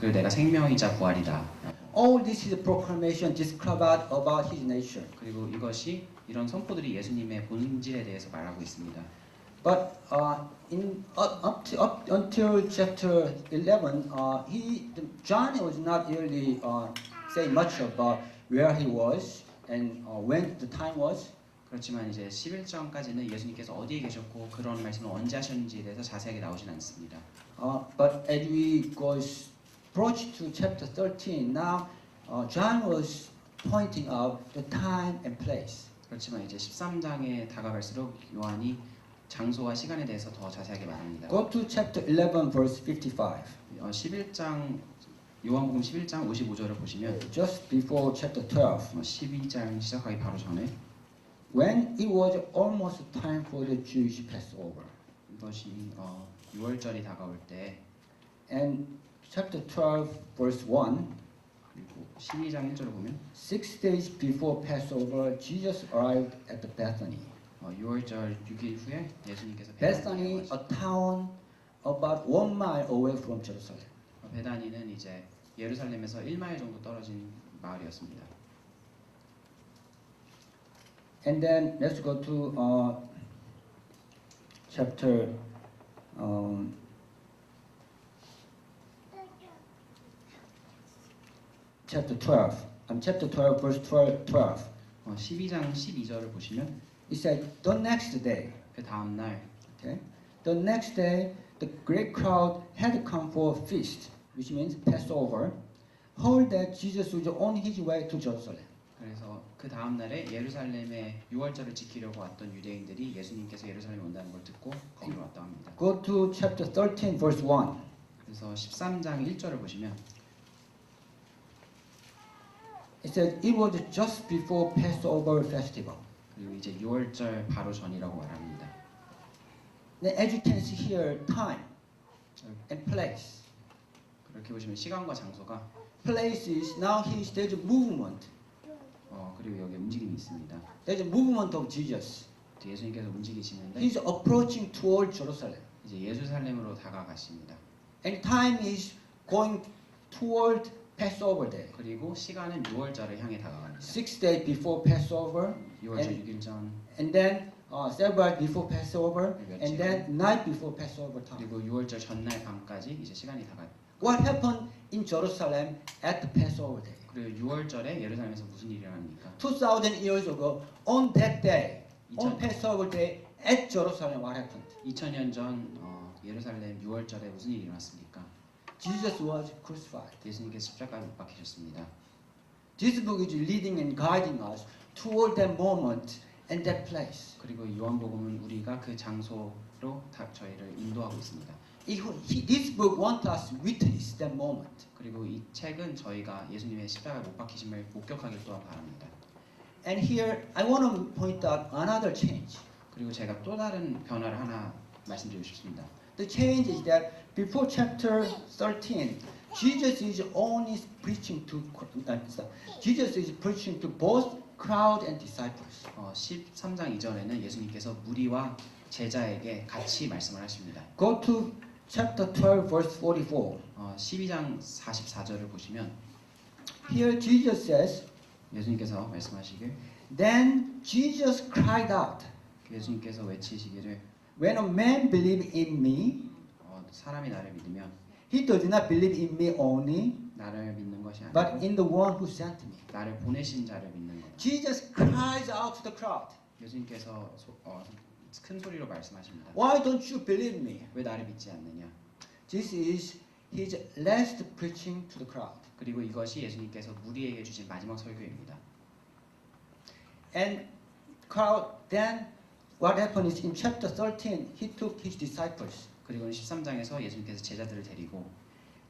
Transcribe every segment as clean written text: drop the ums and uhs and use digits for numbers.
그리고 내가 생명이자 부활이다. All this is a proclamation described about his nature. 그리고 이것이 이런 선포들이 예수님의 본질에 대해서 말하고 있습니다. But until chapter 11, John was not really saying much about where he was and when the time was. 그렇지만 이제 11장까지는 예수님께서 어디에 계셨고 그런 말씀을 언제 하셨는지에 대해서 자세하게 나오진 않습니다. But as we approach to chapter 13, now John was pointing out the time and place. 그렇지만 이제 13장에 다가갈수록 요한이 장소와 시간에 대해서 더 자세하게 말합니다. Go to chapter 11, verse 55. 11장 요한복음 11장 55절을 보시면 Just before chapter 12. 12장 시작하기 바로 전에 When it was almost time for the Jewish Passover. 이것이 6월절이 다가올 때 And chapter 12, verse 1. 그리고 12장 1절을 보면 6 days before Passover, Jesus arrived at the Bethany. 6월절 6일 후에 예수님께서 Bethany, a town about 1 mile away from Jerusalem. 베다니는 이제 예루살렘에서 1마일 정도 떨어진 마을이었습니다. And then let's go to chapter 12. Chapter 12, verse 12. 12장 12절을 보시면 It said, the next day. 그 다음 날 Okay. The next day, the great crowd had come for a feast, which means Passover. Heard that Jesus was on his way to Jerusalem. 그래서 그 다음 날에 예루살렘에 6월절을 지키려고 왔던 유대인들이 예수님께서 예루살렘에 온다는 걸 듣고 거기로 왔다고 합니다. Go to chapter 13, verse 1. 그래서 13장 1절을 보시면 It says it was just before Passover festival. 그리고 이제 6월절 바로 전이라고 말합니다. Then as you can see here, time and place. 그렇게 보시면 시간과 장소가 Place is now there's a movement. 그리고 여기 움직임이 있습니다. There's a movement of Jesus. 예수님께서 움직이시는데 He's approaching toward Jerusalem. 이제 예루살렘으로 다가가십니다. And time is going toward Passover day. 그리고 시간은 6월절을 향해 다가갑니다. 6 days before Passover. 6월절 6일 전. And then several before Passover. And then night before Passover time. 그리고 6월절 전날 밤까지 이제 시간이 다가. What happened in Jerusalem at the Passover day? 그리고 6월절에 예루살렘에서 무슨 일이 일어납니까? 2,000 years ago, on that day, on Passover day, at Jerusalem, what happened? 2000년 전 예루살렘 6월절에 무슨 일이 일어났습니까? Jesus was crucified. 예수님께서 십자가에 못 박히셨습니다. This book is leading and guiding us toward that moment and that place. 그리고 요한복음은 우리가 그 장소로 저희를 인도하고 있습니다. This book wants us to witness that moment. 그리고 이 책은 저희가 예수님의 십자가에 못 박히심을 목격하길 또한 바랍니다. And here I want to point out another change. 그리고 제가 또 다른 변화를 하나 말씀드리고 싶습니다. The change is that before chapter 13, Jesus is only preaching to both crowd and disciples. 13장 이전에는 예수님께서 무리와 제자에게 같이 말씀을 하십니다. Go to chapter 12, verse 44. 12장 44절을 보시면 Here Jesus says, 예수님께서 말씀하시길 Then Jesus cried out, 예수님께서 외치시기를 When a man believes in me, 사람이 나를 믿으면 he does not believe in me only, 나를 믿는 것이 아니고 but in the one who sent me. 나를 보내신 자를 믿는 것. Jesus cries out to the crowd. 예수님께서 큰 소리로 말씀하십니다. Why don't you believe me? 왜 나를 믿지 않느냐? This is his last preaching to the crowd. 그리고 이것이 예수님께서 무리에게 주신 마지막 설교입니다. And crowd then what happened is in chapter 13 he took his disciples. 그리고 13장에서 예수님께서 제자들을 데리고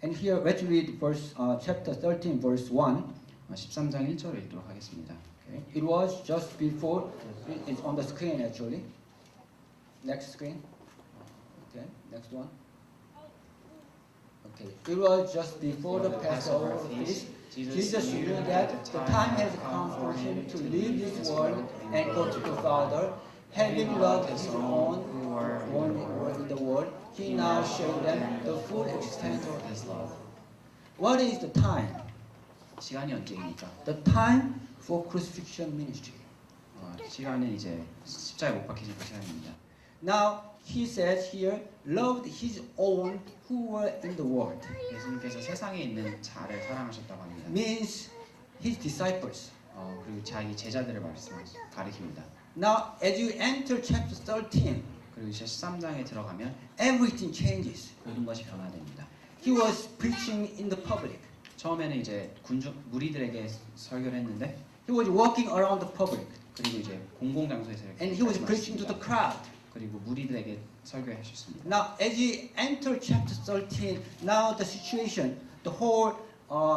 And here let's read chapter 13 verse 1. 13장 1절을 읽도록 하겠습니다. Okay. It was just before it's on the screen actually. Next screen. Okay, next one. Okay, it was just before the Passover feast. Jesus knew that the time has come for him to leave this world and go to the Father. Having loved his own who were in the world, he now showed them the full extent of his love. What is the time? 시간이 언제입니까? The time for crucifixion ministry. 시간은 이제 십자가에 못 박히신 그 시간입니다. Now he says here, loved his own who were in the world. 예수님께서 세상에 있는 자를 사랑하셨다고 합니다. Means his disciples. 그리고 자기 제자들을 가리킵니다. Now as you enter chapter 13, 그리고 이제 13장에 들어가면 everything changes. 모든 것이 변화됩니다. He was preaching in the public. 처음에는 이제 무리들에게 설교를 했는데 He was walking around the public. 그리고 이제 공공 장소에서 And he was preaching to the crowd. 그리고 무리들에게 설교하셨습니다. Now as you enter chapter 13, now the situation, the whole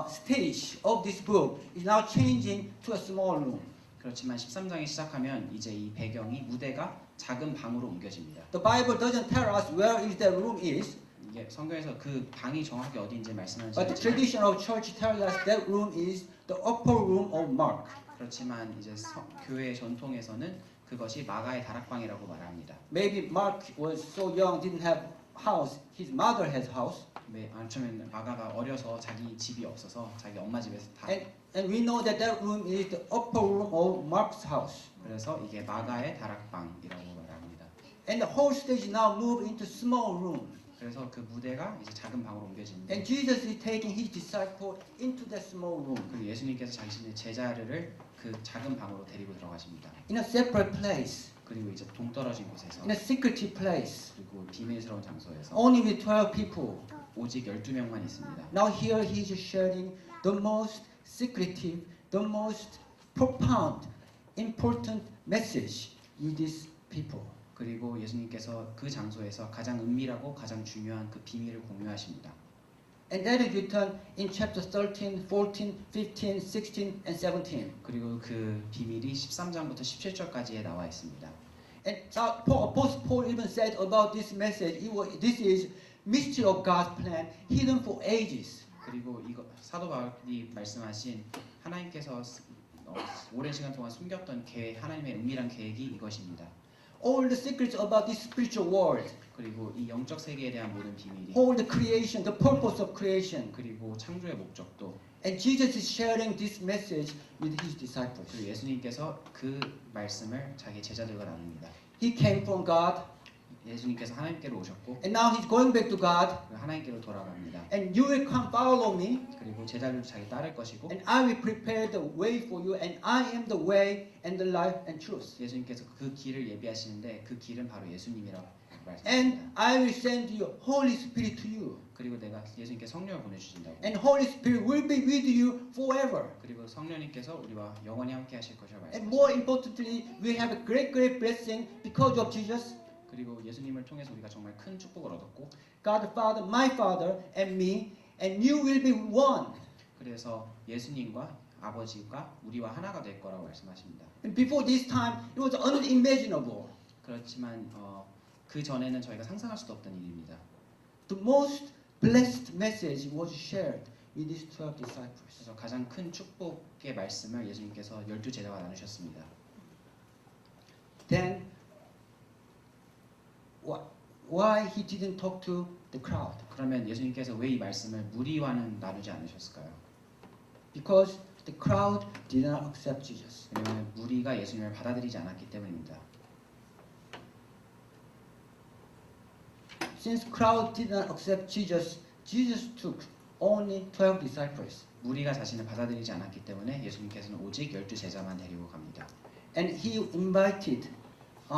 stage of this book is now changing to a small room. 그렇지만 13장이 시작하면 이제 이 배경이 무대가 작은 방으로 옮겨집니다. The Bible doesn't tell us where is that room is. 이게 성경에서 그 방이 정확히 어디인지 말씀하지 But the tradition of church tells us that room is the upper room of Mark. 그렇지만 이제 교회의 전통에서는 그것이 마가의 다락방이라고 말합니다. Maybe Mark was so young, didn't have house. His mother has house. 아니면 마가가 어려서 자기 집이 없어서 자기 엄마 집에서 다. And we know that that room is the upper room of Mark's house. 그래서 이게 마가의 다락방이라고 말합니다. And the whole stage now moved into small room. 그래서 그 무대가 이제 작은 방으로 옮겨지는데. And Jesus is taking his disciple into that small room. 그리고 예수님께서 자신의 제자들을 그 작은 방으로 데리고 들어가십니다. In a separate place. 그리고 이제 동떨어진 곳에서. In a secretive place. 그리고 비밀스러운 장소에서. Only with 12 people. 오직 12명만 있습니다. Now here he is sharing the most secretive, the most profound, important message with these people. 그리고 예수님께서 그 장소에서 가장 은밀하고 가장 중요한 그 비밀을 공유하십니다. And that is written in chapter 13, 14, 15, 16, and 17. 그리고 그 비밀이 13장부터 17절까지에 나와 있습니다. And Apostle Paul even said about this message, this is mystery of God's plan, hidden for ages. 그리고 이거 사도 바울이 말씀하신 하나님께서 오랜 시간 동안 숨겼던 계획, 하나님의 은밀한 계획이 이것입니다. All the secrets about this spiritual world. 그리고 이 영적 세계에 대한 모든 비밀이. All the creation, the purpose of creation. 그리고 창조의 목적도. And Jesus is sharing this message with his disciples. 그리고 예수님께서 그 말씀을 자기 제자들과 나눕니다. He came from God. 예수님께서 하나님께로 오셨고. And now he's going back to God. 하나님께로 돌아갑니다. And you will come follow me. 그리고 제자들도 자기 따를 것이고. And I will prepare the way for you. And I am the way and the life and truth. 예수님께서 그 길을 예비하시는데 그 길은 바로 예수님이라고 말씀하십니다. And I will send you Holy Spirit to you. 그리고 내가 예수님께 성령을 보내주신다고. And Holy Spirit will be with you forever. 그리고 성령님께서 우리와 영원히 함께 하실 것이라고 말씀하십니다. And more importantly, we have a great blessing because of Jesus. 그리고 예수님을 통해서 우리가 정말 큰 축복을 얻었고. God the Father, my Father, and me, and you will be one. 그래서 예수님과 아버지가 우리와 하나가 될 거라고 말씀하십니다. And before this time, it was unimaginable. 그렇지만 그 전에는 저희가 상상할 수도 없던 일입니다. The most blessed message was shared with these 12 disciples. 그래서 가장 큰 축복의 말씀을 예수님께서 12 제자와 나누셨습니다. Then why he didn't talk to the crowd? 그러면 예수님께서 왜 이 말씀을 무리와는 나누지 않으셨을까요? Because the crowd did not accept Jesus. 왜냐하면 무리가 예수님을 받아들이지 않았기 때문입니다. Since crowd did not accept Jesus, Jesus took only 12 disciples. 무리가 자신을 받아들이지 않았기 때문에 예수님께서는 오직 12 제자만 데리고 갑니다. And he invited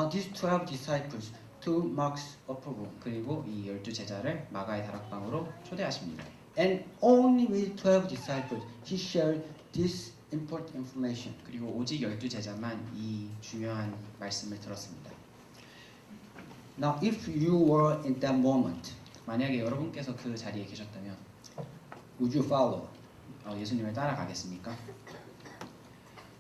these 12 disciples to Mark's upper room. 그리고 이 12 제자를 마가의 다락방으로 초대하십니다. And only with 12 disciples he shared this important information. 그리고 오직 12 제자만 이 중요한 말씀을 들었습니다. Now if you were in that moment, 만약에 여러분께서 그 자리에 계셨다면 would you follow? 예수님을 따라가겠습니까?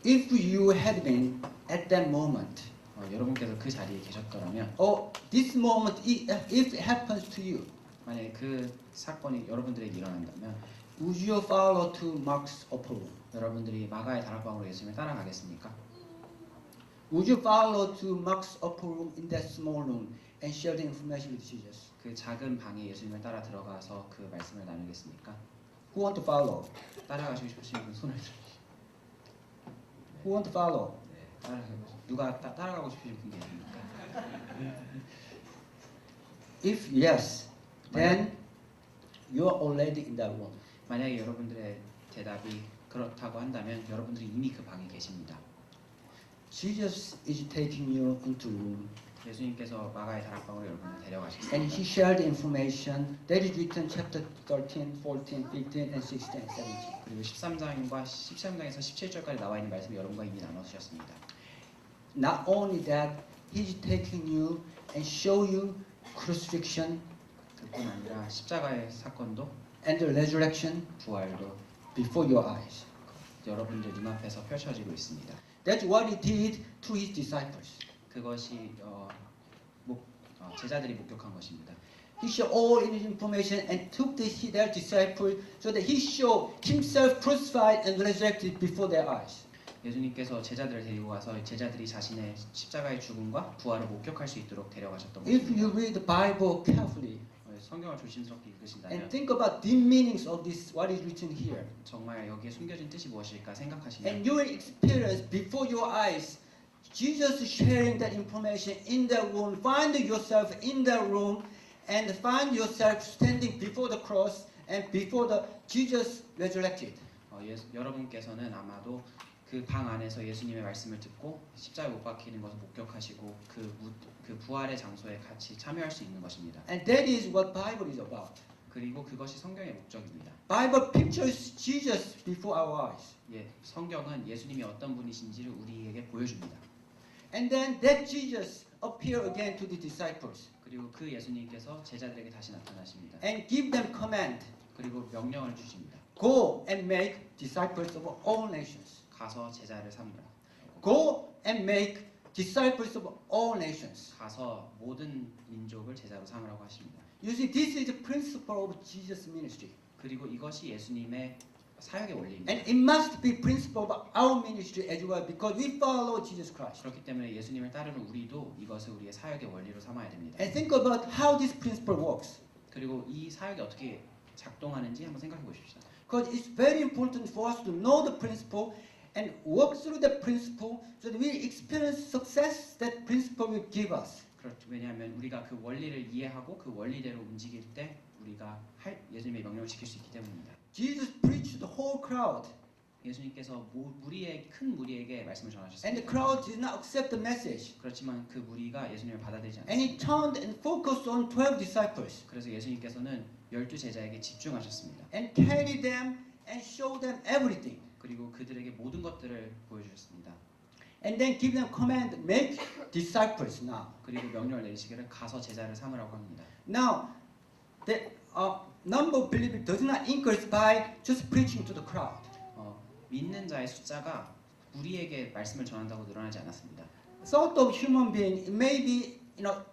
If you had been at that moment, 여러분께서 그 자리에 계셨더라면 or this moment if it happens to you, 만약에 그 사건이 여러분들에게 일어난다면 would you follow to Mark's upper room? 여러분들이 마가의 다락방으로 예수님을 따라가겠습니까? Would you follow to Mark's upper room in that small room and share the information with Jesus? 그 작은 방에 예수님을 따라 들어가서 그 말씀을 나누겠습니까? Who want to follow? 따라가시고 싶으신 분 손을 들어. Who want to follow? 네, 누가 따라가고 싶으신 분 계십니까? If yes, then you are already in that room. 만약에 여러분들의 대답이 그렇다고 한다면 여러분들이 이미 그 방에 계십니다. Jesus is taking you into room. 예수님께서 마가의 다락방으로 여러분을 데려가셨습니다. And he shared information that is written chapter 13, 14, 15, and 16, and 17. 그리고 13장과 13장에서 17절까지 나와 있는 말씀을 여러분과 이미 나눠주셨습니다. Not only that, he's taking you and show you crucifixion 그뿐 아니라 십자가의 사건도 and the resurrection 부활도 before your eyes. 여러분들 눈앞에서 펼쳐지고 있습니다. That's what he did to his disciples. 그것이 제자들이 목격한 것입니다. He showed all his information and took their disciples so that he showed himself crucified and resurrected before their eyes. 예수님께서 제자들을 데리고 가서 제자들이 자신의 십자가의 죽음과 부활을 목격할 수 있도록 데려가셨던 If 것입니다. you read the Bible carefully 성경을 조심스럽게 읽으신다면 and think about the meanings of this, what is written here, 정말 여기에 숨겨진 뜻이 무엇일까 생각하시면 and you will experience before your eyes Jesus sharing that information in the room, find yourself in the room and find yourself standing before the cross and before the Jesus resurrected. 여러분께서는 아마도 그 방 안에서 예수님의 말씀을 듣고 십자가에 못 박히는 것을 목격하시고 그 부활의 장소에 같이 참여할 수 있는 것입니다. And that is what Bible is about. 그리고 그것이 성경의 목적입니다. Bible pictures Jesus before our eyes. 성경은 예수님이 어떤 분이신지를 우리에게 보여줍니다. And then that Jesus appear again to the disciples 그리고 그 예수님께서 제자들에게 다시 나타나십니다. and give them command. 그리고 명령을 주십니다. Go and make disciples of all nations. 가서 제자를 삼으라. Go and make disciples of all nations. 가서 모든 민족을 제자로 삼으라고 하십니다. You see, this is the principle of Jesus' ministry. 그리고 이것이 예수님의 사역의 원리입니다. And it must be principle of our ministry as well because we follow Jesus Christ. 그렇기 때문에 예수님을 따르는 우리도 이것을 우리의 사역의 원리로 삼아야 됩니다. And think about how this principle works. 그리고 이 사역이 어떻게 작동하는지 한번 생각해 보십시다. Because it's very important for us to know the principle and work through the principle so that we experience success that principle will give us. 그렇죠. 왜냐하면 우리가 그 원리를 이해하고 그 원리대로 움직일 때 우리가 예수님의 명령을 지킬 수 있기 때문입니다. Jesus preached to the whole crowd. 예수님께서 큰 무리에게 말씀을 전하셨습니다. And the crowd did not accept the message. 그렇지만 그 무리가 예수님을 받아들이지 And he 않았습니다. turned and focused on 12 disciples 그래서 예수님께서는 12제자에게 집중하셨습니다. and carried them and showed them everything. 그리고 그들에게 모든 것들을 보여주셨습니다. And then give them command, make disciples now. 그리고 명령을 내리시기를 가서 제자를 삼으라고 합니다. Now, the number of believers does not increase by just preaching to the crowd. 믿는 자의 숫자가 무리에게 말씀을 전한다고 늘어나지 않았습니다. Thought of human being it may be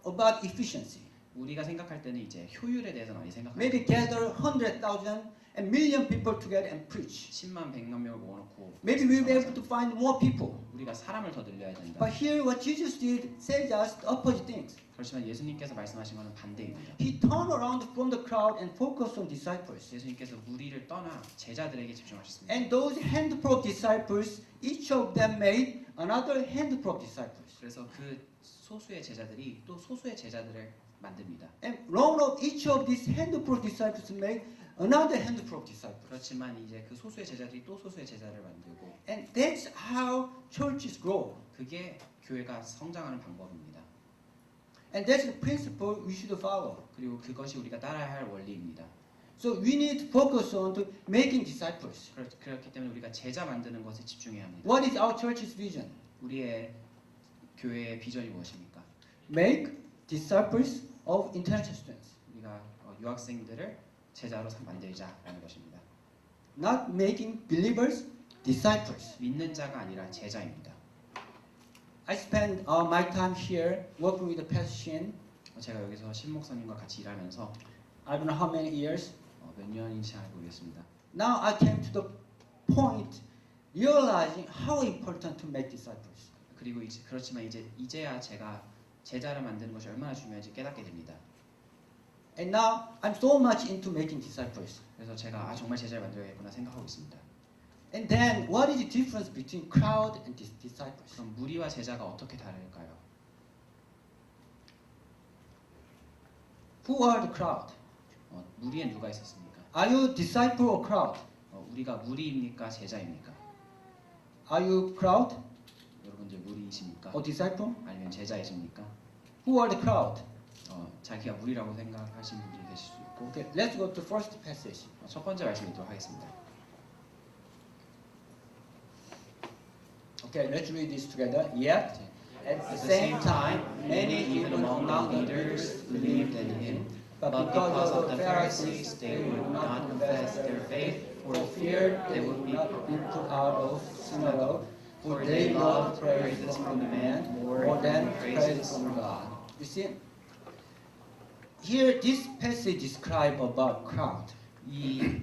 about efficiency. 우리가 생각할 때는 이제 효율에 대해서 많이 생각합니다. Maybe gather 100,000 and million people together and preach. 10만 100만 명을 모아놓고 Maybe we'll be able to find more people. 우리가 사람을 더 늘려야 된다. But here what Jesus did says us the opposite things. 그렇지만 예수님께서 말씀하신 것은 반대입니다. He turned around from the crowd and focused on disciples. 예수님께서 무리를 떠나 제자들에게 집중하셨습니다. And those handful of disciples, each of them made another handful of disciples. 그래서 그 소수의 제자들이 또 소수의 제자들을 만듭니다. And along of each of these handful of disciples made another handful of disciples. 그렇지만 이제 그 소수의 제자들이 또 소수의 제자를 만들고 And that's how churches grow. 그게 교회가 성장하는 방법입니다. And that's the principle we should follow. 그리고 그것이 우리가 따라야 할 원리입니다. So we need to focus on to making disciples. 그렇기 때문에 우리가 제자 만드는 것에 집중해야 합니다. What is our church's vision? 우리의 교회의 비전이 무엇입니까? Make disciples of international students. 우리가 유학생들을 제자로 만들자라는 것입니다. Not making believers disciples. 믿는 자가 아니라 제자입니다. I spend my time here working with the Pastor Shin. 제가 여기서 신 목사님과 같이 일하면서 I don't know how many years. 몇 년인지 잘 모르겠습니다. Now I came to the point realizing how important to make disciples. 그리고 그렇지만 이제야 제가 제자를 만드는 것이 얼마나 중요한지 깨닫게 됩니다. And now I'm so much into making disciples. 그래서 제가 정말 제자를 만들어야겠구나 생각하고 있습니다. And then what is the difference between crowd and disciples? 그럼 무리와 제자가 어떻게 다를까요? Who are the crowd? 무리엔 누가 있었습니까? Are you disciple or crowd? 우리가 무리입니까? 제자입니까? Are you crowd 여러분들 무리이십니까? or disciple? 아니면 제자이십니까? Who are the crowd? 자기가 무리라고 생각하시는 분들이 계실 수 있고 Okay, let's go to first passage. 첫 번째 말씀 읽도록 하겠습니다. Okay, let's read this together. Yet, at the same time, many even among the leaders believed in him. But because of the Pharisees, they would not confess their faith for fear they would be put out of synagogue, for they loved praises from man more than praises from God. You see, here this passage describes about crowd. 이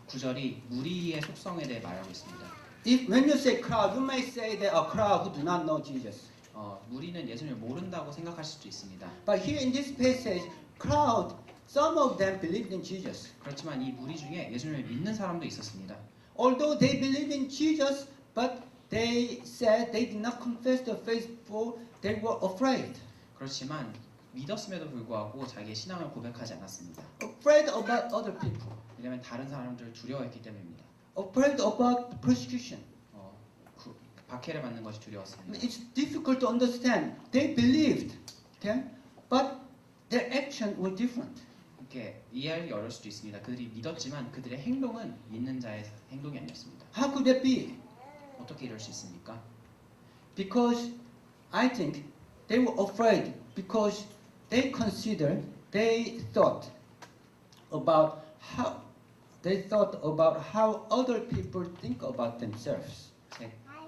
구절이 무리의 속성에 대해 말하고 있습니다. If when you say crowd, you may say that a crowd who do not know Jesus. 무리는 예수님을 모른다고 생각하실 수도 있습니다. But here in this passage, crowd, some of them believed in Jesus. 그렇지만 이 무리 중에 예수님을 믿는 사람도 있었습니다. Although they believed in Jesus, but they said they did not confess the faith for they were afraid. 그렇지만 믿었음에도 불구하고 자기의 신앙을 고백하지 않았습니다. Afraid about other people. 왜냐하면 다른 사람들을 두려워했기 때문입니다. Afraid about persecution. 박해를 받는 것이 두려웠습니다. It's difficult to understand. They believed, okay, but their action was different. 이렇게 이해하기 어려울 수도 있습니다. 그들이 믿었지만 그들의 행동은 믿는 자의 행동이 아니었습니다. How could that be? 어떻게 이럴 수 있습니까? Because I think they were afraid because they considered, they thought about how other people think about themselves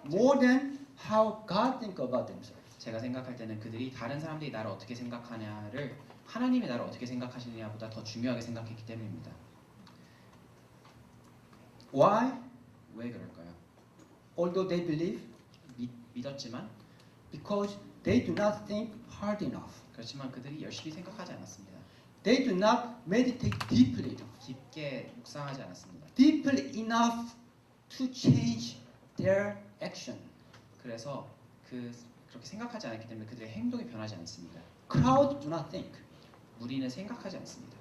more than how God think about themselves. 제가 생각할 때는 그들이 다른 사람들이 나를 어떻게 생각하냐를 하나님이 나를 어떻게 생각하시느냐보다 더 중요하게 생각했기 때문입니다. Why? 왜 그럴까요? Although they believe, 믿었지만 because they do not think hard enough. 그렇지만 그들이 열심히 생각하지 않았습니다. They do not meditate deeply enough. 깊게 묵상하지 않았습니다. Deeply enough to change their action. 그래서 그렇게 생각하지 않았기 때문에 그들의 행동이 변하지 않습니다. Crowd do not think. 무리는 생각하지 않습니다.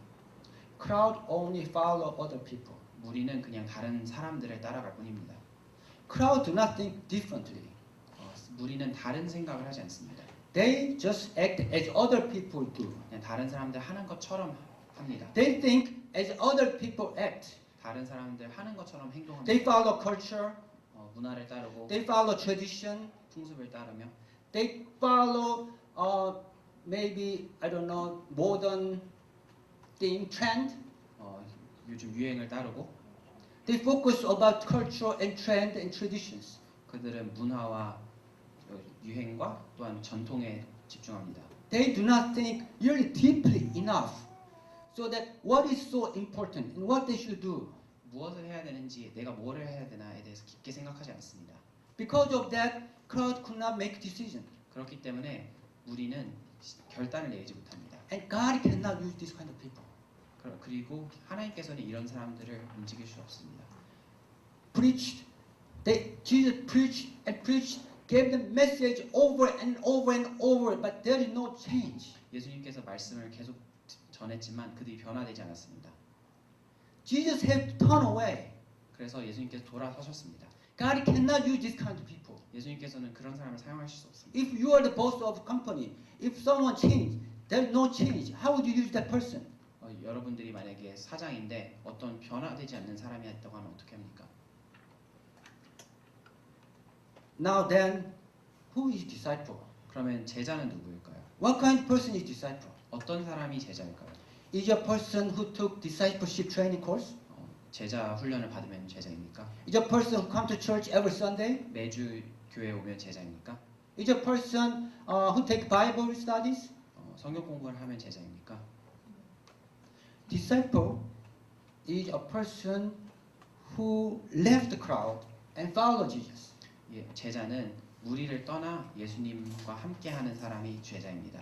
Crowd only follow other people. 무리는 그냥 다른 사람들을 따라갈 뿐입니다. Crowd do not think differently. 무리는 다른 생각을 하지 않습니다. They just act as other people do. 그냥 다른 사람들 하는 것처럼 합니다. They think as other people act. 다른 사람들 하는 것처럼 행동합니다. They follow culture. 문화를 따르고 They follow tradition. 풍습을 따르며 They follow maybe I don't know modern thing trend. 요즘 유행을 따르고 They focus about culture and trend and traditions. 그들은 문화와 유행과 또한 전통에 집중합니다. They do not think really deeply enough so that what is so important and what they should do. 무엇을 해야 되는지 내가 뭐를 해야 되나에 대해서 깊게 생각하지 않습니다. Because of that, crowd could not make decision. 그렇기 때문에 무리는 결단을 내리지 못합니다. And God cannot use this kind of people. 그리고 하나님께서는 이런 사람들을 움직일 수 없습니다. Jesus preached and preached, gave the message over and over and over, but there is no change. 예수님께서 말씀을 계속 전했지만 그들이 변화되지 않았습니다. Jesus had to turn away. 그래서 예수님께서 돌아서셨습니다. God cannot use this kind of people. 예수님께서는 그런 사람을 사용하실 수 없습니다. If you are the boss of a company, if someone changed, there is no change. How would you use that person? 여러분들이 만약에 사장인데 어떤 변화되지 않는 사람이 있다고 하면 어떻게 합니까? Now then, who is disciple? 그러면 제자는 누구일까요? What kind of person is disciple? 어떤 사람이 제자일까요? Is a person who took discipleship training course? 제자 훈련을 받으면 제자입니까? Is a person who come to church every Sunday? 매주 교회 오면 제자입니까? Is a person who take Bible studies? 성경 공부를 하면 제자입니까? Disciple is a person who left the crowd and followed Jesus. 제자는 무리를 떠나 예수님과 함께하는 사람이 제자입니다.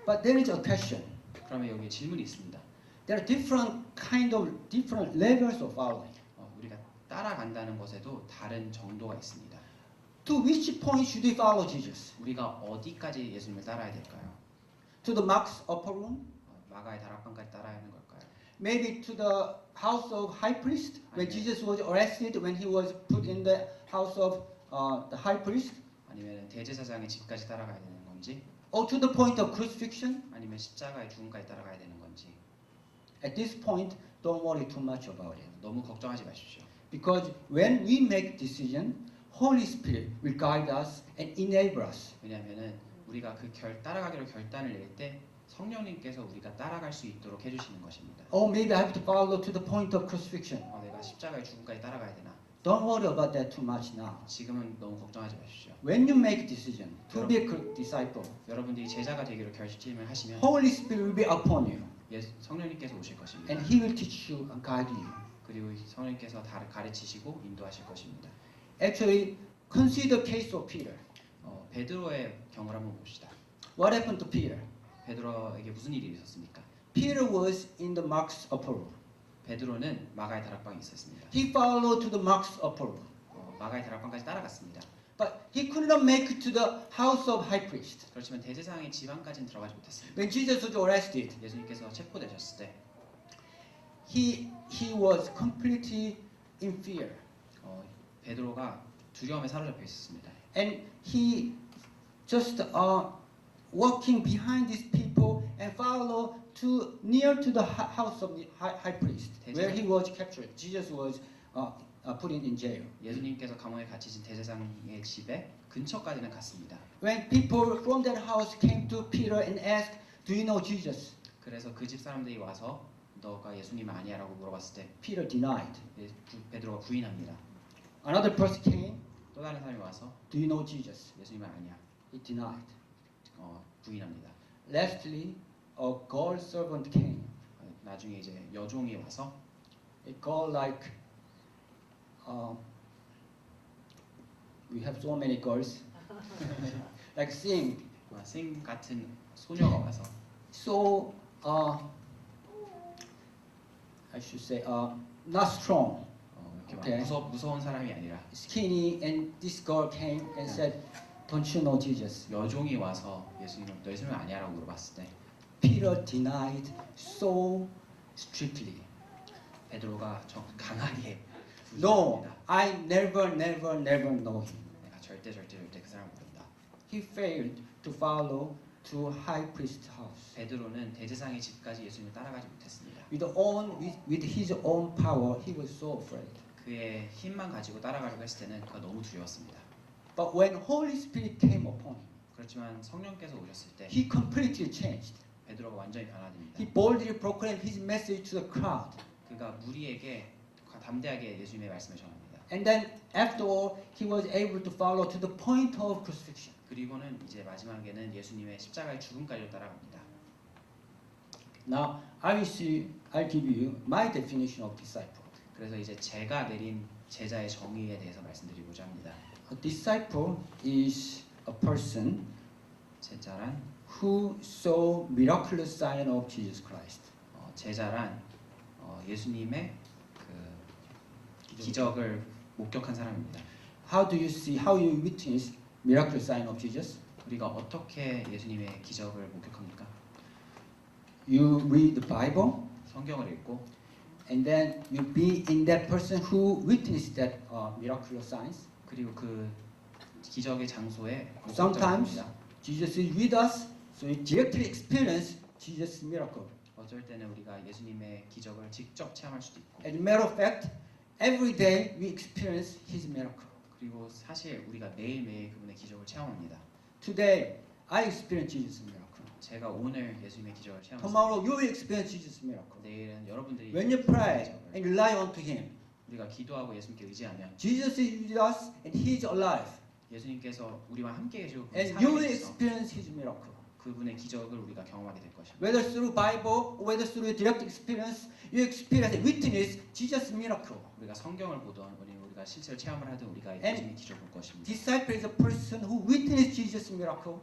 But there is a question. 그러면 여기 질문이 있습니다. there are different levels of following. 우리가 따라간다는 것에도 다른 정도가 있습니다. To which point should we follow Jesus? 우리가 어디까지 예수님을 따라야 될까요? To the Mark's upper room? 마가의 다락방까지 따라야 하는 걸까요? Maybe to the house of high priest when Jesus was arrested, when he was put in the house of the high priest? 아니면 대제사장의 집까지 따라가야 되는 건지? Or to the point of crucifixion? 아니면 십자가의 죽음까지 따라가야 되는 건지? At this point, don't worry too much about it. 너무 걱정하지 마십시오. Because when we make decision, Holy Spirit will guide us and enable us. 왜냐하면은 우리가 따라가기로 결단을 낼 때 성령님께서 우리가 따라갈 수 있도록 해주시는 것입니다. Oh, maybe I have to follow to the point of crucifixion. 내가 십자가의 죽음까지 따라가야 되나? Don't worry about that too much now. 지금은 너무 걱정하지 마십시오. When you make decision to be a disciple, 여러분들이 제자가 되기로 결심을 하시면 Holy Spirit will be upon you, 성령님께서 오실 것입니다. and He will teach you and guide you. 그리고 성령님께서 가르치시고 인도하실 것입니다. Actually, consider the case of Peter. 베드로의 경우를 한번 봅시다. What happened to Peter? 베드로에게 무슨 일이 있었습니까? Peter was in the Mark's upper room. 베드로는 마가의 다락방에 있었습니다. He followed to the Mark's upper room. 마가의 다락방까지 따라갔습니다. But he could not make it to the house of high priest. 그렇지만 대제사장의 지방까지는 들어가지 못했습니다. When Jesus was arrested, 예수님께서 체포되셨을 때 he was completely in fear. 베드로가 두려움에 사로잡혀 있었습니다. And he just walking behind these people and follow to near to the house of the high priest, where he was captured. Jesus was put in jail. 예수님께서 감옥에 갇히신 대제사장의 집에 근처까지는 갔습니다. When people from that house came to Peter and asked, "Do you know Jesus?" 그래서 그 집 사람들이 와서 너가 예수님 아니야라고 물어봤을 때 Peter denied. 베드로가 부인합니다. Another person came, 또 다른 사람이 와서 "Do you know Jesus?" 예수님은 아니야. He denied. 부인합니다. Lastly, a girl servant came. 나중에 이제 여종이 와서 A girl like we have so many girls like sing. 생 같은 소녀가 와서 So I should say not strong, 이렇게 막 무서운 사람이 아니라 skinny, and this girl came and said, "Don't you know Jesus?" 여종이 와서 예수님 너 예수님 아니야라고 물어봤을 때 Peter denied so strictly. 베드로가 강하게 No, 부인합니다. I never know him. 내가 절대 그 사람을 모른다. He failed to follow to high priest's house. 베드로는 대제사장의 집까지 예수님을 따라가지 못했습니다. With his own power, he was so afraid. 그의 힘만 가지고 따라가려고 했을 때는 그가 너무 두려웠습니다. But when Holy Spirit came upon him, 그렇지만 성령께서 오셨을 때 he completely changed. 베드로가 완전히 변화됩니다. He boldly proclaimed his message to the crowd. 그가 무리에게 담대하게 예수님의 말씀을 전합니다. And then after all, he was able to follow to the point of crucifixion. 그리고는 이제 마지막에는 예수님의 십자가의 죽음까지 따라갑니다. Now, I'll give you my definition of disciple. 그래서 이제 제가 내린 제자의 정의에 대해서 말씀드리고자 합니다. A disciple is a person 제자란 who saw miraculous sign of Jesus Christ. 제자란 예수님의 그 기적을 목격한 사람입니다. How you witness miraculous sign of Jesus? 우리가 어떻게 예수님의 기적을 목격합니까? You read the Bible, 성경을 읽고 and then you be in that person who witnessed that miraculous signs. 그리고 그 기적의 장소에 Sometimes 목격합니다. Jesus is with us, so you directly experience Jesus' miracle. 어쩔 때는 우리가 예수님의 기적을 직접 체험할 수도 있고 As a matter of fact, every day we experience His miracle. 그리고 사실 우리가 매일매일 그분의 기적을 체험합니다. Today, I experience Jesus' miracle. 제가 오늘 예수님의 기적을 체험했습니다. Tomorrow, you will experience Jesus' miracle. 내일은 여러분들이 When you pray 기적을, and rely on to Him, 우리가 기도하고 예수님께 의지하면 Jesus is with us and He is alive. 예수님께서 우리와 함께 계시고 And you will 살아계셔서 experience His miracle. 그분의 기적을 우리가 경험하게 될 것입니다. Whether through Bible or whether through direct experience, you experience and witness Jesus' miracle. 우리가 성경을 보던 우리가 실제로 체험을 하든 우리가 예수님의 기적을 볼 것입니다. Disciple is a person who witnessed Jesus' miracle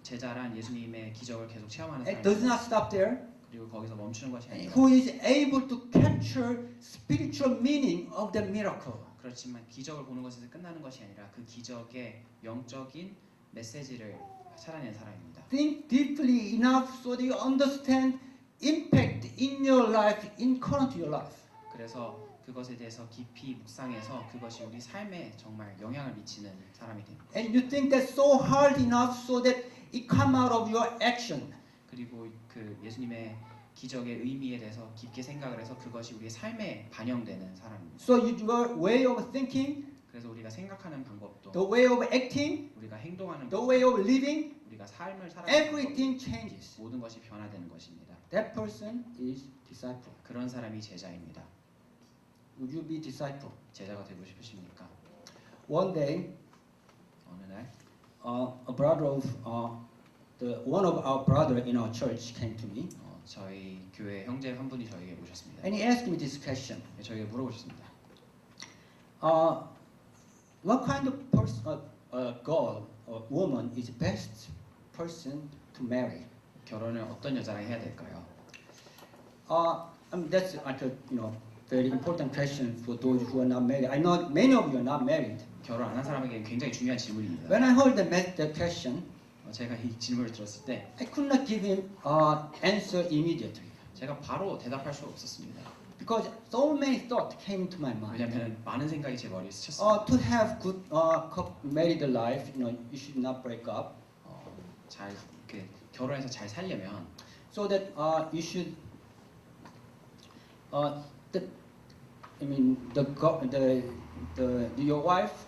제자란 예수님의 기적을 계속 체험하는 and does 사람입니다. not stop there. 그리고 거기서 멈추는 것이 아니라 who is able to capture spiritual meaning of the miracle. 그렇지만 기적을 보는 것에서 끝나는 것이 아니라 그 기적의 영적인 메시지를 찾아낸 사람입니다. Think deeply enough so that you understand impact in your life, in current your life. 그래서 그것에 대해서 깊이 묵상해서 그것이 우리 삶에 정말 영향을 미치는 사람이 됩니다. And you think that's so hard enough so that it come out of your action. 그리고 그 예수님의 기적의 의미에 대해서 깊게 생각을 해서 그것이 우리의 삶에 반영되는 사람입니다. So your way of thinking, 그래서 우리가 생각하는 방법도 the way of acting, 우리가 행동하는 the 방법, way of living, 우리가 삶을 살아가는 everything changes. 모든 것이 변화되는 것입니다. That person is disciple. 그런 사람이 제자입니다. Would you be disciple? 제자가 되고 싶으십니까? One day, 어느 날 a brother of one of our brother in our church came to me, 저희 교회 형제 한 분이 저에게 오셨습니다. and he asked me this question: 저에게 물어보셨습니다. What kind of person, girl or woman is best person to marry? 결혼을 어떤 여자랑 해야 될까요? That's like a very important question for those who are not married. I know many of you are not married. 결혼 안 한 사람에게 굉장히 중요한 질문입니다. When I heard the question, 제가 이 질문을 들었을 때 I could not give him answer immediately 제가 바로 대답할 수가 없었습니다. because so many thoughts came to my mind. 왜냐하면 많은 생각이 제 머리에 스쳤습니다. To have good married life, you should not break up. 잘 이렇게 결혼해서 잘 살려면 So that you should, your wife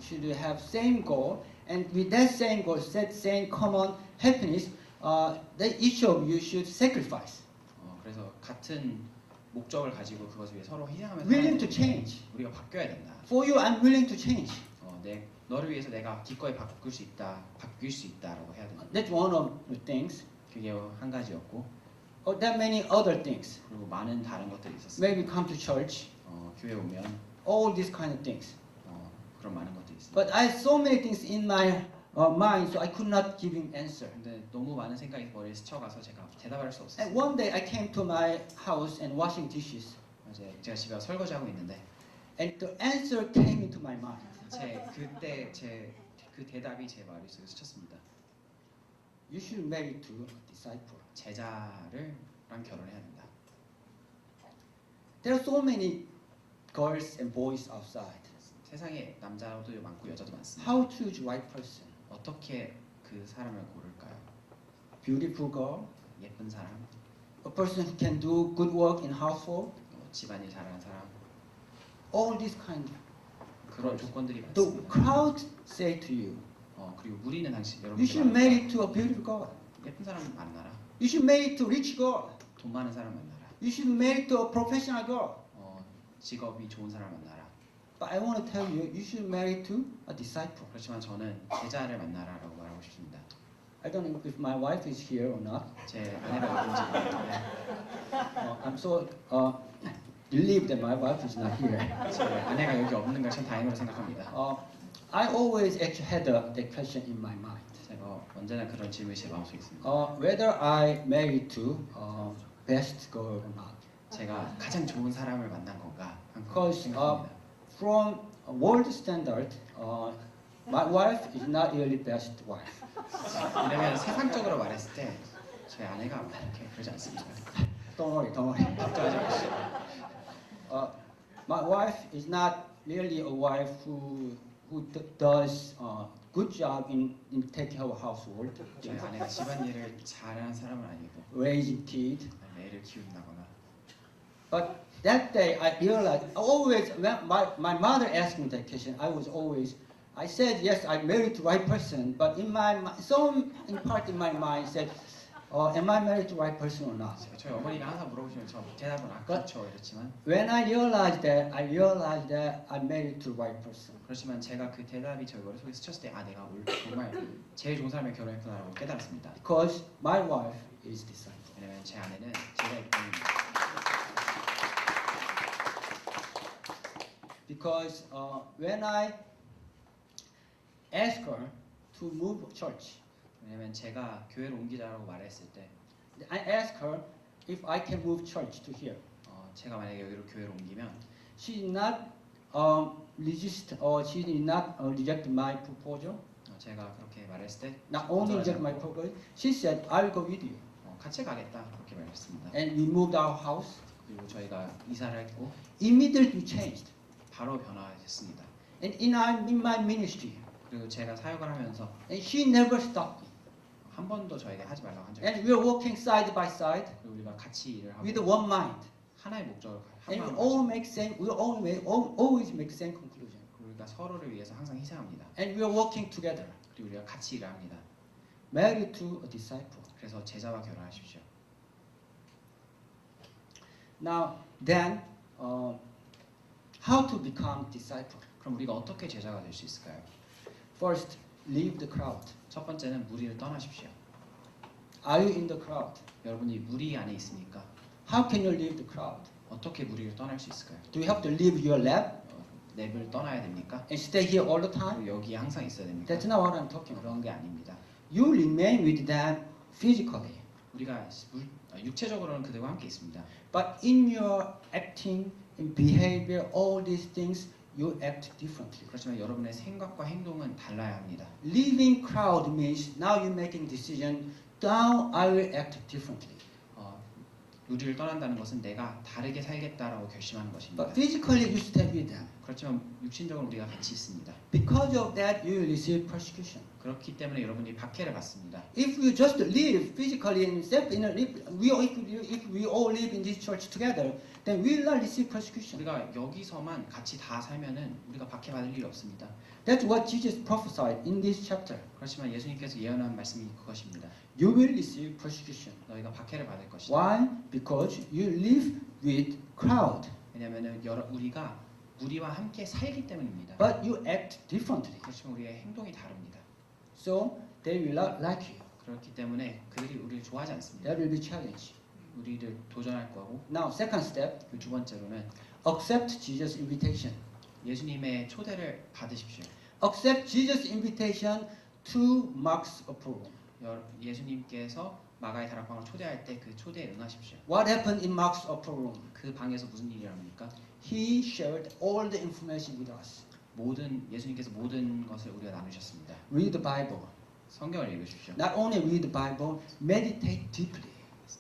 should have same goal, and with that same goal, same common happiness, that each of you should sacrifice, 그래서 같은 목적을 가지고 그것을 위해 서로 희생하면서 willing to change. 우리가 바뀌어야 된다. For you, I'm willing to change. 너를 위해서 내가 기꺼이 바뀔 수 있다라고 해야 된다. That's one of the things. 그게 한 가지였고, There are many other things. 그리고 많은 다른 것들이 있었어요. Maybe come to church. 교회 오면 All these kind of things. 그런 많은 것들이 있어요. But I had so many things in my mind, so I could not give him answer. 근데 너무 많은 생각이 머리에 스쳐가서 제가 대답할 수 없었어요. And one day I came to my house and washing dishes, 이제 제가 집에 설거지하고 있는데 and the answer came into my mind. 그때 그 대답이 제 머릿속에 스쳤습니다. You should marry to a disciple. 제자랑 결혼해야 된다. There are so many girls and boys outside. 세상에 남자도 많고 여자도 많습니다. How to choose right person? 어떻게 그 사람을 고를까요? Beautiful girl, 예쁜 사람, a person who can do good work in household. 집안일 잘하는 사람, All these kind. 그런 조건들이 The 많습니다. crowd say to you, 그리고 무리는 당신 you 여러분 should marry to a beautiful girl. 예쁜 사람 만나라. You should marry to a rich girl. 돈 많은 사람 만나라. You should marry to a professional girl. 직업이 좋은 사람 만나라. But I want to tell you, you should marry to a disciple. 그렇지만 저는 제자를 만나라라고 말하고 싶습니다. I don't know if my wife is here or not. 제 아내가 어딘지 모르겠는데 I'm so relieved that my wife is not here. 제 아내가 여기 없는 걸 참 다행으로 생각합니다. I always actually had that question in my mind. 제가 언제나 그런 질문이 제 마음속에 있습니다. Whether I marry to best girl or not. 제가 가장 좋은 사람을 만난 건가 항상 Because 생각합니다. from world standard, my wife is not really best wife. 왜냐면 세상적으로 말했을 때 제 아내가 그렇게 그러지 않습니다. Don't worry. 걱정하지 마시고. My wife is not really a wife who does good job in taking care of household, 저희 아내가 집안일을 잘하는 사람은 아니고 raising kid. 애를 키운다거나. But that day I realized always when my mother asked me that question, I said yes, I married the right person, but in part in my mind said, am I married to the right person or not? 저희 어머니가 항상 물어보시면 저 대답은 그렇죠 이랬지만 When I realized that I married to the right person. 그렇지만 제가 그 대답이 저희 머릿속에 스쳤을 때 내가 정말 제일 좋은 사람을 결혼했구나라고 깨달았습니다. Because my wife is disciple. 왜냐면 제 아내는 제자이기 때문입니다. Because when I asked her to move church, 왜냐면 제가 교회를 옮기자라고 말했을 때 I asked her, if I can move church to here, 제가 만약에 여기로 교회로 옮기면 she did not resist or she did not reject my proposal. 제가 그렇게 말했을 때 Not only 거절하지 reject my 않고, proposal, she said, "I'll go with you." 같이 가겠다 그렇게 말했습니다. And we moved our house. 그리고 저희가 이사를 했고 Immediately changed. 바로 변화했습니다. And in my ministry, 그리고 제가 사역을 하면서 and she never stopped me. 한 번도 저에게 하지 말라고 한 적이 And 없어요. we are working side by side 그리고 우리가 같이 일을 하고 with one mind. 하나의 목적을 And we 한 all 마음으로 make same. We always make same conclusion. 우리가 서로를 위해서 항상 희생합니다. And we are working together, 그리고 우리가 같이 일을 합니다. married to a disciple. 그래서 제자와 결혼하십시오. Now, then, how to become disciple? 그럼 우리가 어떻게 제자가 될 수 있을까요? First, leave the crowd. 첫 번째는 무리를 떠나십시오. Are you in the crowd? 여러분이 무리 안에 있으니까 How can you leave the crowd? 어떻게 무리를 떠날 수 있을까요? Do you have to leave your lab 랩을 떠나야 됩니까? and stay here all the time? 그리고 여기에 항상 있어야 됩니까? That's not what I'm talking about. 그런 게 아닙니다. You remain with them physically, 우리가 육체적으로는 그들과 함께 있습니다. but in your acting, in behavior, all these things, you act differently. 그렇지만 여러분의 생각과 행동은 달라야 합니다. Leaving crowd means now you're making decision. Now I will act differently. 무리를 떠난다는 것은 내가 다르게 살겠다라고 결심하는 것입니다. But physically you stay with them. 그렇지만 육신적으로 우리가 같이 있습니다. Because of that, you will receive persecution. 그렇기 때문에 여러분이 박해를 받습니다. If you just live physically and if we all live in this church together, then we will not receive persecution. 우리가 여기서만 같이 다 살면은 우리가 박해받을 일이 없습니다. That's what Jesus prophesied in this chapter. 그렇지만 예수님께서 예언한 말씀이 그것입니다. You will receive persecution. 너희가 박해를 받을 것이다. Why? Because you live with crowd, 왜냐하면은 우리가 무리와 함께 살기 때문입니다. but you act differently. 그렇지만 우리의 행동이 다릅니다. So they will not like you. 그렇기 때문에 그들이 우리를 좋아하지 않습니다. That will be challenge. 우리를 도전할 거고 Now, second step, 그 두 번째로는 accept Jesus' invitation. 예수님의 초대를 받으십시오. Accept Jesus' invitation to Mark's upper room. 예수님께서 마가의 다락방을 초대할 때 그 초대에 응하십시오. What happened in Mark's upper room? 그 방에서 무슨 일이 일어납니까? He shared all the information with us. 예수님께서 모든 것을 우리가 나누셨습니다. Read the Bible. 성경을 읽으십시오. Not only read the Bible, meditate deeply.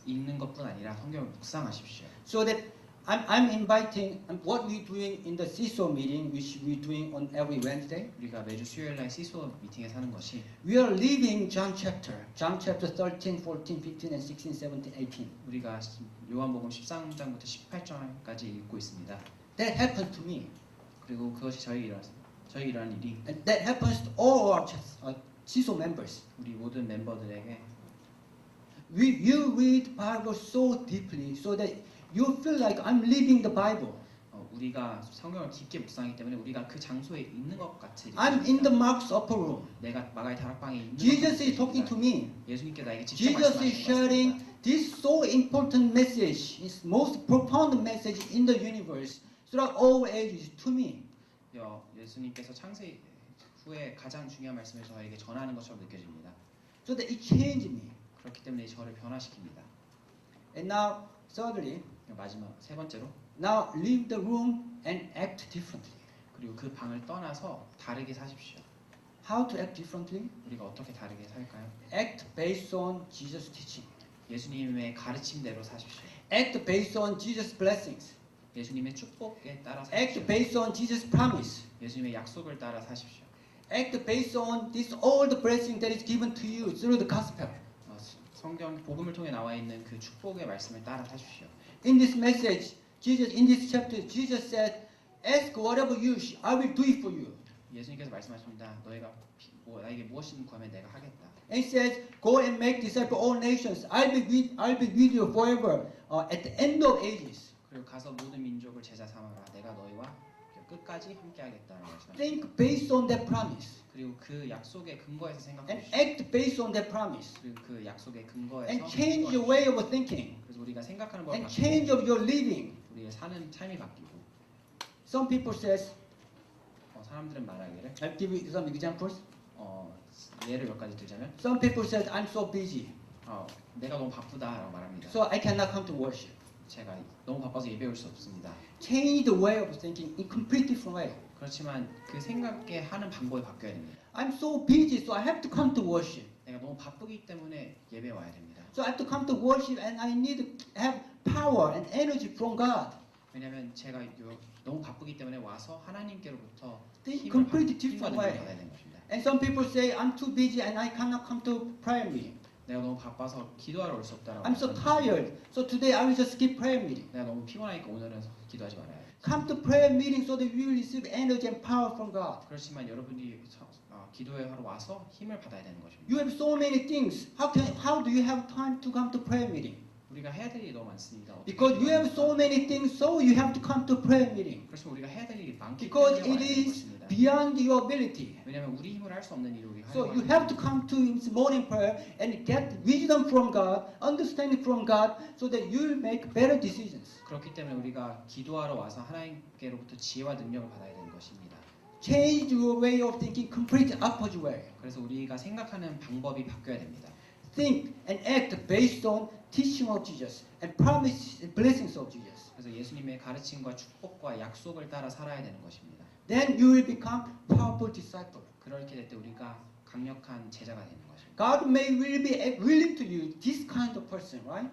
읽는 것뿐 아니라 성경을 묵상하십시오. So that I'm inviting what we're doing in the CISO meeting, which we're doing on every Wednesday. 우리가 매주 수요일 날 시소 미팅에서 하는 것이 We are living John chapter 13, 14, 15, and 16, 17, 18. 우리가 요한복음 13장부터 18장까지 읽고 있습니다. That happened to me. 그리고 그것이 저희 일어난 일이 And that happens to all our CISO members. 우리 모든 멤버들에게 You read Bible so deeply so that you feel like I'm living the Bible. 우리가 성경을 깊게 묵상하기 때문에 우리가 그 장소에 있는 것 같이 I'm in the Mark's upper room. 내가 마가의 다락방에 있는 Jesus is talking to me. 예수님께 나에게 직접 Jesus is 말씀하시는 sharing 것입니다. this so important message, his most profound message in the universe throughout all ages to me. 예수님께서 창세 후에 가장 중요한 말씀을 저에게 전하는 것처럼 느껴집니다. So that it changed me. 그렇기 때문에 저를 변화시킵니다. And now, thirdly, 마지막 세 번째로 now leave the room and act differently. 그리고 그 방을 떠나서 다르게 사십시오. How to act differently? 우리가 어떻게 다르게 살까요? Act based on Jesus' teaching. 예수님의 가르침대로 사십시오. Act based on Jesus' blessings. 예수님의 축복에 따라 Act 사십시오. based on Jesus' promise. 예수님의 약속을 따라 사십시오. Act based on this all the blessing that is given to you through the gospel. 성경 복음을 통해 나와 있는 그 축복의 말씀을 따라 사십시오. In this message, in this chapter, Jesus said, "Ask whatever you wish, I will do it for you." 예수님께서 말씀하십니다. 너희가 나에게 무엇이든 구하면 내가 하겠다. And he says, "Go and make disciples all nations. I'll be with you forever at the end of ages." 그리고 가서 모든 민족을 제자 삼아라. 내가 너희와 끝까지 함께하겠다라고 말씀하십니다. Think based on that promise, 그리고 그 약속의 근거에서 and 생각하십시오. act based on that promise, 그리고 그 약속의 근거에서 and change your way of thinking, 그래서 우리가 생각하는 걸 and 바꾸고 change of your living. 우리의 사는 삶이 바뀌고 Some people says, 사람들은 말하기를 I'll give you some examples. 예를 몇 가지 들자면 Some people says, "I'm so busy." 내가 너무 바쁘다라고 말합니다. so I cannot come to worship. 제가 너무 바빠서 예배 올 수 없습니다. Change the way of thinking in complete different way. 그렇지만 그 생각에 하는 방법이 바뀌어야 됩니다. I'm so busy, so I have to come to worship. 내가 너무 바쁘기 때문에 예배 와야 됩니다. So I have to come to worship, and I need to have power and energy from God. 왜냐하면 제가 너무 바쁘기 때문에 와서 하나님께로부터 Think 힘과 completely different 능력을 way. 받아야 되는 것입니다. And some people say I'm too busy and I cannot come to prayer meeting. 내가 너무 바빠서 기도하러 올 수 없다라고. I'm so tired, so today I will just skip prayer meeting. 내가 너무 피곤하니까 오늘은 기도하지 말아야 돼. Come to prayer meeting so that you will receive energy and power from God. 그렇지만 여러분들이 기도회 하러 와서 힘을 받아야 되는 것입니다. You have so many things. How do you have time to come to prayer meeting? 우리가 해야 될 일이 너무 많습니다. Because you have so many things, so you have to come to prayer meeting. 그렇지만 우리가 해야 될 일이 많기 Because 때문에 it 와야 되는 is 것입니다. beyond your ability. 왜냐하면 우리 힘으로 할 수 없는 일을 우리가 So 하려고 you 합니다. have to come to this morning prayer and get wisdom from God, understanding from God, so that you will make better decisions. 그렇기 때문에 우리가 기도하러 와서 하나님께로부터 지혜와 능력을 받아야 되는 것입니다. Change your way of thinking, complete opposite way. 그래서 우리가 생각하는 방법이 바뀌어야 됩니다. Think and act based on teaching of Jesus and promises and blessings of Jesus. 그래서 예수님의 가르침과 축복과 약속을 따라 살아야 되는 것입니다. Then you will become powerful disciple. 그렇게 될 때 우리가 강력한 제자가 되는 것입니다. God will be willing to use this kind of person, right?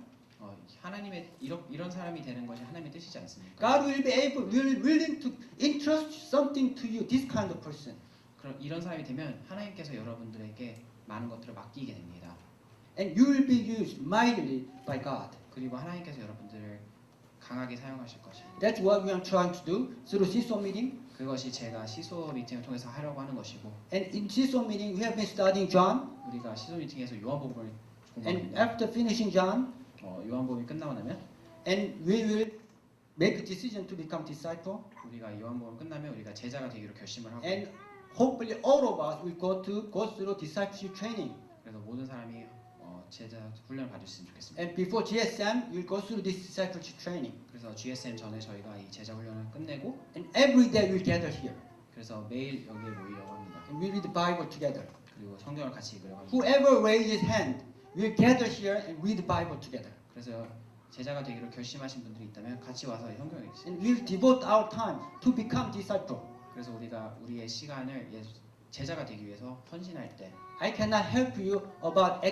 하나님의 이런 사람이 되는 것이 하나님의 뜻이지 않습니까? God will be willing to entrust something to you, this kind of person. 그런 이런 사람이 되면 하나님께서 여러분들에게 많은 것들을 맡기게 됩니다. And you will be used mightily by God. 그리고 하나님께서 여러분들을 강하게 사용하실 것입니다. That's what we are trying to do through CISO meeting. 그것이 제가 시소 미팅을 통해서 하려고 하는 것이고, And in CISO meeting, we have been studying John. 우리가 시소 미팅에서 요한복음을 And 공부합니다. after finishing John, 요한복음이 끝나고 나면 and we will make a decision to become disciple. 우리가 요한복음 끝나면 우리가 제자가 되기로 결심을 하고, And hopefully all of us will go through discipleship training. 그래서 모든 사람이 제자 훈련을 받으셨으면 좋겠습니다. And before GSM, you'll go through this discipleship training. 그래서 GSM 전에 저희가 이 제자 훈련을 끝내고, And every day we'll gather here. 그래서 매일 여기에 모이려고 합니다. And we'll read the Bible together. 그리고 성경을 같이 읽으려고 합니다. Whoever raises his hand, we'll gather here and read the Bible together. 그래서 제자가 되기로 결심하신 분들이 있다면 같이 와서 성경을 읽으세요. And we'll devote our time to become disciple. 그래서 우리가 우리의 시간을 제자가 되기 위해서 헌신할 때, I cannot help you about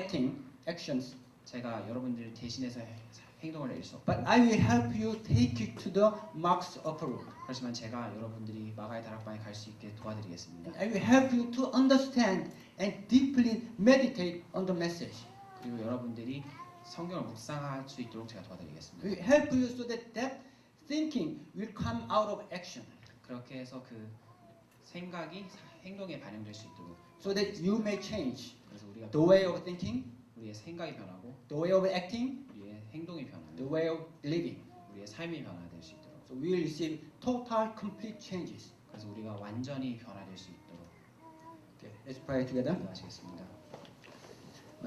actions, 제가 여러분들 대신해서 행동을 낼 수 없고, but I will help you take you to the marks of road. 그렇지만 제가 여러분들이 마가의 다락방에 갈 수 있게 도와드리겠습니다. And I will help you to understand and deeply meditate on the message. 그리고 여러분들이 성경을 묵상할 수 있도록 제가 도와드리겠습니다. We will help you so that thinking will come out of action, 그렇게 해서 그 생각이 행동에 반영될 수 있도록, so that you may change 그래서 우리가 the way of thinking, 우리의 생각이 변하고 the way of acting, 우리의 행동이 변하고 the way of living. 우리의 삶이 변화될 수 있도록, So we will receive total, complete changes. 그래서 우리가 완전히 변화될 수 있도록 Okay, let's pray together. 기도하시겠습니다.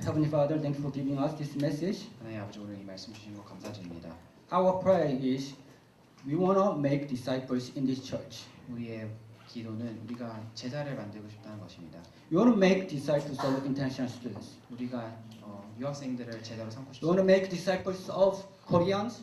Heavenly Father, thank you for giving us this message. 하나님 아버지, 오늘 이 말씀 주신 것 감사드립니다. Our prayer is we want to make disciples in this church. 우리의 기도는 우리가 제자를 만들고 싶다는 것입니다. We want to make disciples of international students. 우리가 유학생들을 제자로 삼고 We want to 싶습니다. make disciples of Koreans,